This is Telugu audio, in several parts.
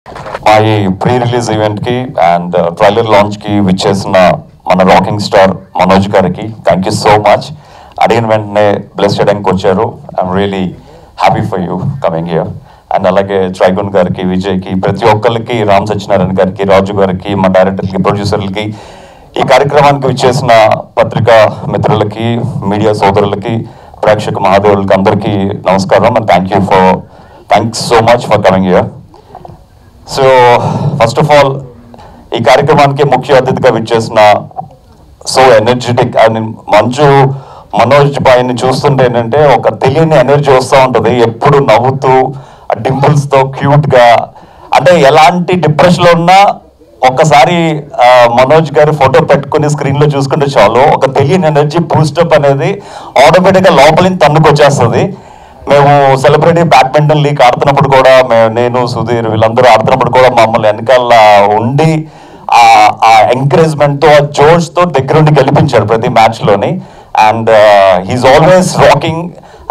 మా ఈ ప్రీ రిలీజ్ ఈవెంట్కి అండ్ ట్రైలర్ లాంచ్కి విచ్చేసిన మన రాకింగ్ స్టార్ మనోజ్ గారికి థ్యాంక్ యూ సో మచ్. అడిగిన వెంటనే బ్లెస్ చేయడానికి వచ్చారు. I'm really happy for you coming here. And అలాగే ట్రైగున్ గారికి, విజయ్కి, ప్రతి ఒక్కరికి, రామ్ సత్యనారాయణ గారికి, రాజు గారికి, మా డైరెక్టర్కి, ప్రొడ్యూసర్లకి, ఈ కార్యక్రమానికి విచ్చేసిన పత్రికా మిత్రులకి, మీడియా సోదరులకి, ప్రేక్షక మహాదేవులకి అందరికీ నమస్కారం. And thanks so much for coming here. So first of all ఈ కార్యక్రమానికి ముఖ్య అతిథిగా విచ్చేసిన so energetic and Manchu Manoj పైన చూస్తుంటే ఏంటంటే ఒక తెలియని ఎనర్జీ వస్తూ ఉంటుంది. ఎప్పుడు నవ్వుతూ డింపుల్స్తో క్యూట్గా, అంటే ఎలాంటి డిప్రెషన్లో ఉన్నా ఒక్కసారి మనోజ్ గారి ఫోటో పెట్టుకుని స్క్రీన్లో చూసుకుంటే చాలు ఒక తెలియని ఎనర్జీ బూస్టప్ అనేది ఆటోమేటిక్గా లోపలిని తన్నుకొచ్చేస్తుంది. మేము సెలబ్రిటీ బ్యాడ్మింటన్ లీగ్ ఆడుతున్నప్పుడు కూడా నేను సుధీర్ వీళ్ళందరూ ఆడుతున్నప్పుడు కూడా మమ్మల్ని వెనకాల ఉండి ఆ ఎంకరేజ్మెంట్తో, ఆ జోష్తో దగ్గరుండి గెలిపించాడు ప్రతి మ్యాచ్లోని. And he's always rocking.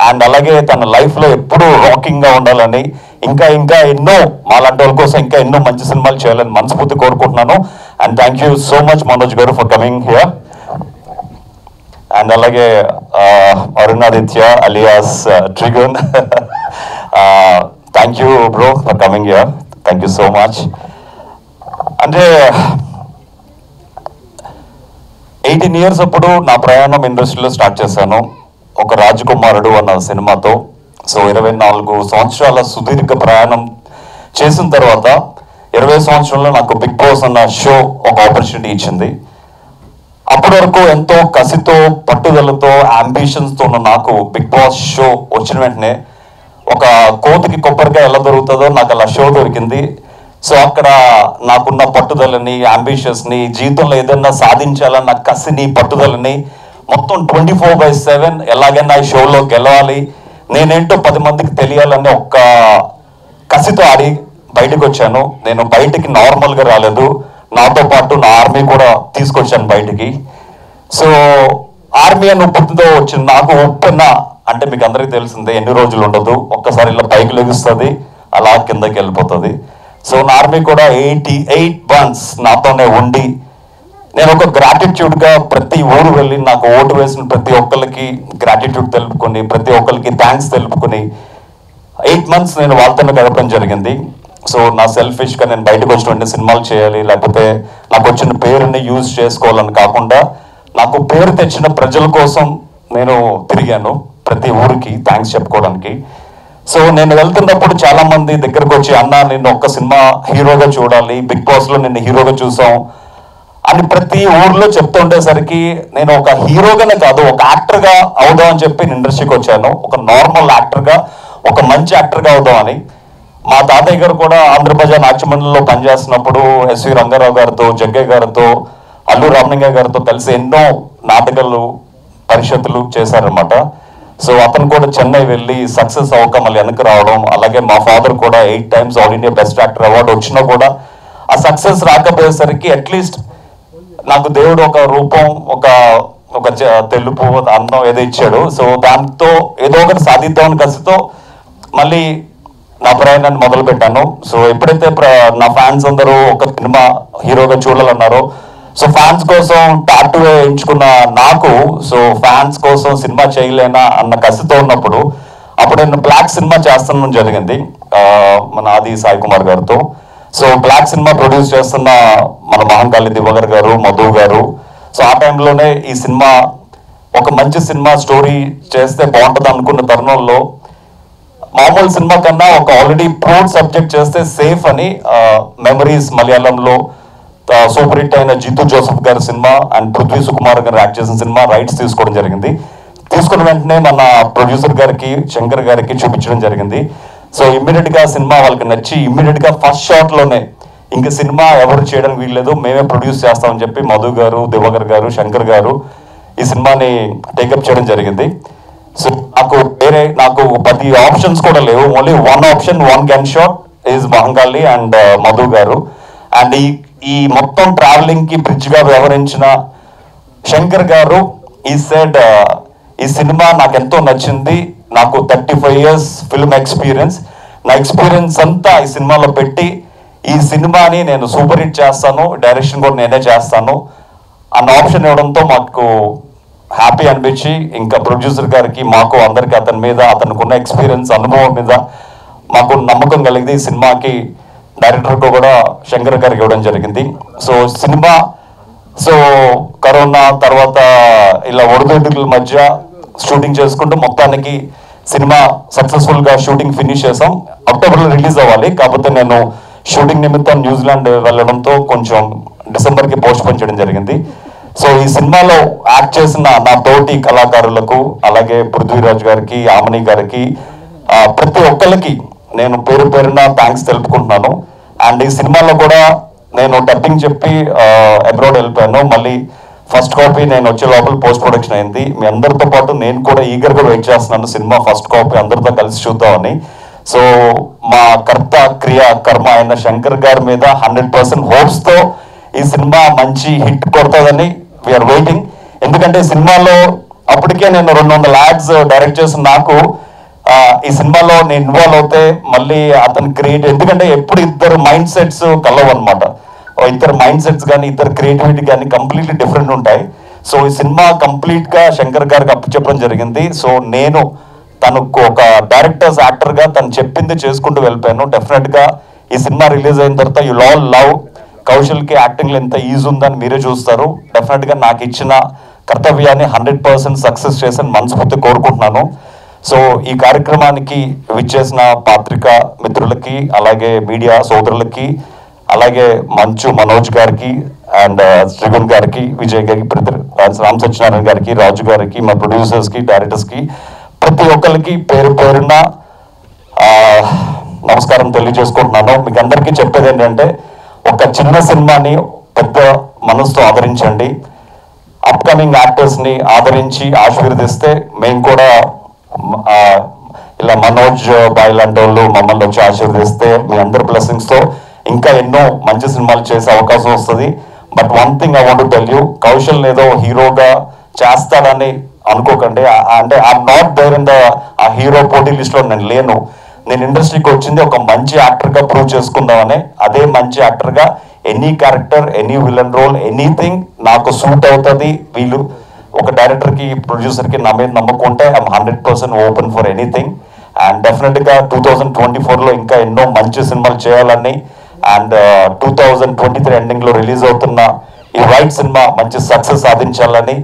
And అలాగే తన లైఫ్లో ఎప్పుడూ రాకింగ్గా ఉండాలని, ఇంకా ఎన్నో మాలాంటి వాళ్ళ కోసం ఇంకా ఎన్నో మంచి సినిమాలు చేయాలని మనస్ఫూర్తి కోరుకుంటున్నాను. And thank you so much Manoj గారు ఫర్ కమింగ్ హియర్. అండ్ అలాగే అరుణాదిత్య అలియాస్ ట్రిగన్, thank you bro for coming here. Thank you so much. అంటే 18 years అప్పుడు నా ప్రయాణం ఇండస్ట్రీలో స్టార్ట్ చేశాను ఒక రాజకుమారుడు అన్న సినిమాతో. సో 24 సంవత్సరాల సుదీర్ఘ ప్రయాణం చేసిన తర్వాత 20 సంవత్సరంలో నాకు బిగ్ బాస్ అన్న షో ఒక ఆపర్చునిటీ ఇచ్చింది. అప్పటి వరకు ఎంతో కసితో, పట్టుదలతో, అంబిషన్స్తో ఉన్న నాకు బిగ్ బాస్ షో వచ్చిన వెంటనే ఒక కోతికి కొబ్బరికాయ ఎలా దొరుకుతుందో నాకు అలా షో దొరికింది. సో అక్కడ నాకున్న పట్టుదలని, అంబిషన్స్ని, జీవితంలో ఏదన్నా సాధించాలన్న కసిని, పట్టుదలని మొత్తం 24/7 ఎలాగైనా ఈ షోలో గెలవాలి, నేనేంటో 10 మందికి తెలియాలని ఒక్క కసితో ఆడి బయటకు వచ్చాను. నేను బయటికి నార్మల్గా రాలేదు, నాతో పాటు నా ఆర్మీ కూడా తీసుకొచ్చాను బయటికి. సో ఆర్మీ అని ఉప్పుతో వచ్చింది నాకు. ఉప్పెన్న అంటే మీకు అందరికీ తెలిసిందే, ఎన్ని రోజులు ఉండదు, ఒక్కసారి ఇలా పైకి లెగుస్తుంది, అలా కిందకి వెళ్ళిపోతుంది. సో నా ఆర్మీ కూడా 88 months నాతోనే ఉండి, నేను ఒక గ్రాటిట్యూడ్గా ప్రతి ఊరు వెళ్ళి నాకు ఓటు వేసిన ప్రతి ఒక్కరికి గ్రాటిట్యూడ్ తెలుపుకొని, ప్రతి ఒక్కరికి థ్యాంక్స్ తెలుపుకొని 8 months నేను వాళ్ళతోనే గడపడం జరిగింది. సో నా సెల్ఫిష్గా నేను బయటకు వచ్చిన సినిమాలు చేయాలి, లేకపోతే నాకు వచ్చిన పేరుని యూజ్ చేసుకోవాలని కాకుండా నాకు పేరు తెచ్చిన ప్రజల కోసం నేను తిరిగాను ప్రతి ఊరికి థ్యాంక్స్ చెప్పుకోవడానికి. సో నేను వెళ్తున్నప్పుడు చాలా మంది దగ్గరకు వచ్చి, అన్న నిన్ను ఒక్క సినిమా హీరోగా చూడాలి, బిగ్ బాస్లో నిన్ను హీరోగా చూసాం అని ప్రతి ఊర్లో చెప్తుండేసరికి నేను ఒక హీరోగానే కాదు, ఒక యాక్టర్గా అవుదాం అని చెప్పి ఇండస్ట్రీకి వచ్చాను. ఒక నార్మల్ యాక్టర్గా, ఒక మంచి యాక్టర్గా అవుదామని. మా తాతయ్య గారు కూడా ఆంధ్రప్రదేశ్ నాట్యమండలిలో పనిచేస్తున్నప్పుడు ఎస్వి రంగారావు గారితో, జగ్గయ్య గారితో, అల్లు రామలింగయ్య గారితో కలిసి ఎన్నో నాటకాలు, పరిషత్తులు చేశారనమాట. సో అతను కూడా చెన్నై వెళ్ళి సక్సెస్ అవ్వక మళ్ళీ వెనక్కి రావడం, అలాగే మా ఫాదర్ కూడా 8 times all India best actor award వచ్చినా కూడా ఆ సక్సెస్ రాకపోయేసరికి అట్లీస్ట్ నాకు దేవుడు ఒక రూపం, ఒక తెలుపు అందం ఏదో ఇచ్చాడు. సో దాంతో ఏదో ఒకటి సాధిద్దామని కసితో మళ్ళీ నా ప్రయాణాన్ని మొదలు పెట్టాను. సో ఎప్పుడైతే నా ఫ్యాన్స్ అందరూ ఒక సినిమా హీరోగా చూడాలన్నారో, సో ఫ్యాన్స్ కోసం టాటూ వేయించుకున్న నాకు, సో ఫ్యాన్స్ కోసం సినిమా చేయలేనా అన్న కసితో ఉన్నప్పుడు అప్పుడు నేను బ్లాక్ సినిమా చేస్తాను జరిగింది మన ఆది సాయి కుమార్ గారితో. సో బ్లాక్ సినిమా ప్రొడ్యూస్ చేస్తున్న మన మహంకాళి దివాకర్ గారు, మధు గారు. సో ఆ టైంలోనే ఈ సినిమా ఒక మంచి సినిమా స్టోరీ చేస్తే బాగుంటుంది అనుకున్న తరుణంలో మామూలు సినిమా కన్నా ఒక ఆల్రెడీ ప్రూవ్డ్ సబ్జెక్ట్ చేస్తే సేఫ్ అని మెమరీస్ మలయాళంలో సూపర్ హిట్ అయిన జీతు జోసెఫ్ గారి సినిమా అండ్ పృథ్వీ సుకుమార్ గారు యాక్ట్ చేసిన సినిమా రైట్స్ తీసుకోవడం జరిగింది. తీసుకున్న వెంటనే మన ప్రొడ్యూసర్ గారికి, శంకర్ గారికి చూపించడం జరిగింది. సో ఇమ్మీడియట్గా సినిమా వాళ్ళకి నచ్చి ఇమ్మీడియట్గా ఫస్ట్ షాట్లోనే ఇంక సినిమా ఎవరు చేయడానికి వీల్లేదు, మేమే ప్రొడ్యూస్ చేస్తామని చెప్పి మధు గారు, దివాకర్ గారు, శంకర్ గారు ఈ సినిమాని టేకప్ చేయడం జరిగింది. సో నాకు 10 ఆప్షన్స్ కూడా లేవు, only 1 option, 1 gun shot is Mahankali and Madhu గారు. అండ్ ఈ మొత్తం ట్రావెలింగ్కి బ్రిడ్జ్గా వ్యవహరించిన శంకర్ గారు ఈ సెడ్ ఈ సినిమా నాకు ఎంతో నచ్చింది, నాకు 35 years ఫిల్మ్ ఎక్స్పీరియన్స్, నా ఎక్స్పీరియన్స్ అంతా ఈ సినిమాలో పెట్టి ఈ సినిమాని నేను సూపర్ హిట్ చేస్తాను, డైరెక్షన్ కూడా నేనే చేస్తాను అన్న ఆప్షన్ ఇవ్వడంతో మాకు హ్యాపీ అనిపించి ఇంకా ప్రొడ్యూసర్ గారికి మాకు అందరికీ అతని మీద అతనికి ఎక్స్పీరియన్స్ అనుభవం మీద మాకు నమ్మకం కలిగింది. ఈ సినిమాకి డైరెక్టర్కు కూడా శంకర్ గారికి ఇవ్వడం జరిగింది. సో సినిమా కరోనా తర్వాత ఇలా ఒడిదుడుకుల మధ్య షూటింగ్ చేసుకుంటూ మొత్తానికి సినిమా సక్సెస్ఫుల్గా షూటింగ్ ఫినిష్ చేసాం. అక్టోబర్లో రిలీజ్ అవ్వాలి, కాకపోతే నేను షూటింగ్ నిమిత్తం న్యూజిలాండ్ వెళ్ళడంతో కొంచెం డిసెంబర్కి పోస్ట్ పోన్ చేయడం జరిగింది. సో ఈ సినిమాలో యాక్ట్ చేసిన నా తోటి కళాకారులకు, అలాగే పృథ్వీరాజ్ గారికి, ఆమని గారికి, ప్రతి ఒక్కరికి నేను పేరు పేరున థ్యాంక్స్ తెలుపుకుంటున్నాను. అండ్ ఈ సినిమాలో కూడా నేను డబ్బింగ్ చెప్పి అబ్రాడ్ వెళ్ళిపోయాను. మళ్ళీ ఫస్ట్ కాపీ నేను వచ్చే లోపల పోస్ట్ ప్రొడక్షన్ అయింది. మీ అందరితో పాటు నేను కూడా ఈగర్గా వెయిట్ చేస్తున్నాను సినిమా ఫస్ట్ కాపీ అందరితో కలిసి చూద్దామని. సో మా కర్త క్రియ కర్మ అయిన శంకర్ గారి మీద 100% హోప్స్తో ఈ సినిమా మంచి హిట్ కొడుతుందని వీఆర్ వెయిటింగ్. ఎందుకంటే సినిమాలో అప్పటికే నేను 200 యాడ్స్ డైరెక్ట్ చేసిన నాకు ఈ సినిమాలో నేను ఇన్వాల్వ్ అవుతే మళ్ళీ అతను క్రియేట్, ఎందుకంటే ఎప్పుడు ఇద్దరు మైండ్ సెట్స్ కలవు అనమాట. ఇద్దరు మైండ్ సెట్స్ కానీ ఇద్దరు క్రియేటివిటీ కానీ కంప్లీట్లీ డిఫరెంట్ ఉంటాయి. సో ఈ సినిమా కంప్లీట్గా శంకర్ గారికి అప్పచెప్పడం జరిగింది. సో నేను తనకు ఒక డైరెక్టర్స్ యాక్టర్గా తను చెప్పింది చేసుకుంటూ వెళ్ళిపోయాను. డెఫినెట్గా ఈ సినిమా రిలీజ్ అయిన తర్వాత యు ఆల్ లవ్ కౌశల్కి యాక్టింగ్లో ఎంత ఈజీ ఉందని మీరే చూస్తారు. డెఫినెట్గా నాకు ఇచ్చిన కర్తవ్యాన్ని 100% సక్సెస్ చేసి మనస్ఫూర్తి కోరుకుంటున్నాను. సో ఈ కార్యక్రమానికి విచ్చేసిన పాత్రికా మిత్రులకి, అలాగే మీడియా సోదరులకి, అలాగే మంచు మనోజ్ గారికి అండ్ శ్రీగున్ గారికి, విజయ్ గారికి, రామ్ సత్యనారాయణ గారికి, రాజు గారికి, మా ప్రొడ్యూసర్స్కి, డైరెక్టర్స్కి, ప్రతి ఒక్కరికి పేరు పేరున నమస్కారం తెలియజేసుకుంటున్నాను. మీకు అందరికీ చెప్పేది ఏంటంటే ఒక చిన్న సినిమాని పెద్ద మనసుతో ఆదరించండి. అప్కమింగ్ యాక్టర్స్ని ఆదరించి ఆశీర్వదిస్తే మేము కూడా ఇలా మనోజ్ బాయ్ లాంటి వాళ్ళు మమ్మల్ని వచ్చి ఆశీర్వదిస్తే మీ అందరి బ్లెస్సింగ్స్తో ఇంకా ఎన్నో మంచి సినిమాలు చేసే అవకాశం వస్తుంది. But one thing I want to tell you, Kaushal ఏదో హీరోగా చేస్తాడని అనుకోకండి. అంటే ఐఎమ్ నాట్ దేర్ ఇన్ ఆ హీరో పోటీ లిస్ట్లో నేను లేను. నేను ఇండస్ట్రీకి వచ్చింది ఒక మంచి యాక్టర్గా ప్రూవ్ చేసుకుందామని. అదే మంచి యాక్టర్గా any character, any villain role, anything నాకు సూట్ అవుతుంది. వీళ్ళు ఒక డైరెక్టర్కి, ప్రొడ్యూసర్కి నా మీద నమ్మకం ఉంటే I'm 100% open for anything. And డెఫినెట్గా 2024లో ఇంకా ఎన్నో మంచి సినిమాలు చేయాలని, అండ్ 2023 ఎండింగ్లో రిలీజ్ అవుతున్న ఈ రైట్ సినిమా మంచి సక్సెస్ సాధించాలని,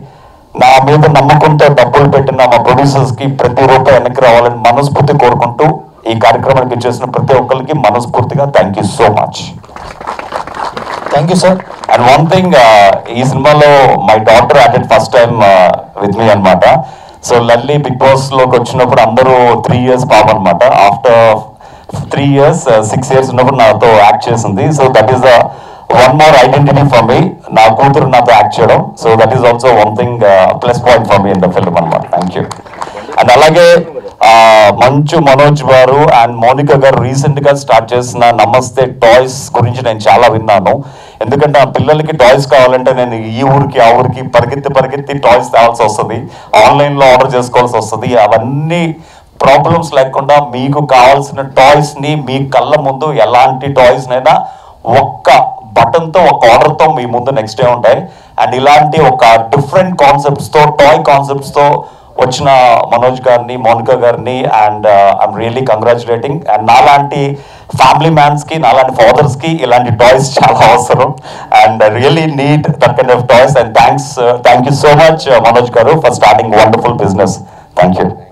నా మీద నమ్మకంతో డబ్బులు పెట్టిన మా ప్రొడ్యూసర్స్కి ప్రతి రూపాయి వెనక్కి రావాలని మనస్ఫూర్తి కోరుకుంటూ ఈ కార్యక్రమానికి చేసిన ప్రతి ఒక్కరికి మనస్ఫూర్తిగా thank you so much. Thank you sir. And one thing, ఈ సినిమాలో my daughter acted first time with me అనమాట. సో లల్లీ బిగ్ బాస్లోకి వచ్చినప్పుడు అందరూ 3 years పాప అనమాట. ఆఫ్టర్ 3 years 6 years ఉన్నప్పుడు నాతో యాక్ట్ చేసింది. So that is one more identity for me, నా కూతురు నాతో యాక్ట్ చేయడం. So that is also one thing plus point for me in the film అనమాట. Thank you. అండ్ అలాగే మంచు మనోజ్ గారు అండ్ మౌనిక గారు రీసెంట్గా స్టార్ట్ చేసిన నమస్తే టాయ్స్ గురించి నేను చాలా విన్నాను. ఎందుకంటే ఆ పిల్లలకి టాయ్స్ కావాలంటే నేను ఈ ఊరికి ఆ ఊరికి పరిగెత్తి టాయ్స్ తేవాల్సి వస్తుంది, ఆన్లైన్లో ఆర్డర్ చేసుకోవాల్సి వస్తుంది. అవన్నీ ప్రాబ్లమ్స్ లేకుండా మీకు కావాల్సిన టాయ్స్ని మీ కళ్ళ ముందు ఎలాంటి టాయ్స్నైనా ఒక్క బటన్తో, ఒక ఆర్డర్తో మీ ముందు నెక్స్ట్ డే ఉంటాయి. అండ్ ఇలాంటి ఒక డిఫరెంట్ కాన్సెప్ట్స్తో, టాయ్ కాన్సెప్ట్స్తో వచ్చిన మనోజ్ గారిని, మౌనిక గారిని and I'm really congratulating. And నాలాంటి ఫ్యామిలీ మ్యాన్స్కి, నాలాంటి ఫాదర్స్కి ఇలాంటి టాయ్స్ చాలా అవసరం. And really need that kind of toys. And thank you so much Manoj గారు for starting wonderful business. Thank you.